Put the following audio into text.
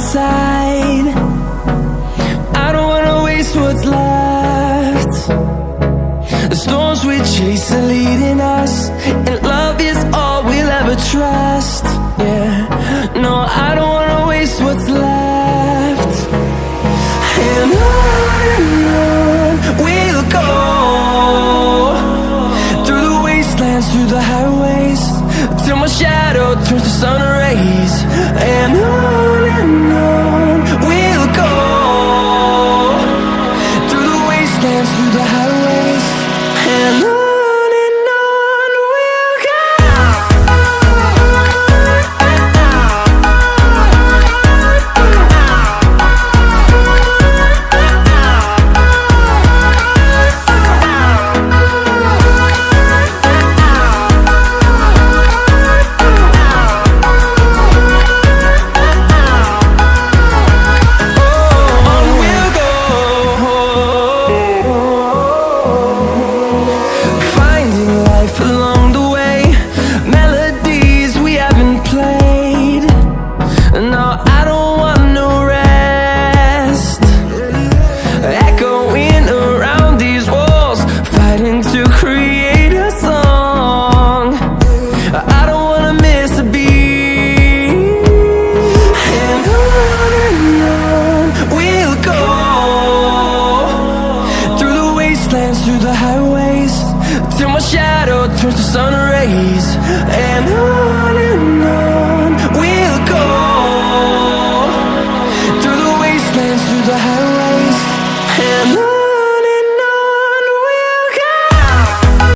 side. I don't wanna waste what's left. The storms we chase are leading us, and love is all we'll ever trust. Yeah, no, I don't wanna waste what's left. And on we'll go, through the wastelands, through the highways, till my shadow turns to sun rays. And on we'll go, through the wastelands, through the highways, and on we'll go. Through the highways, till my shadow turns to sun rays.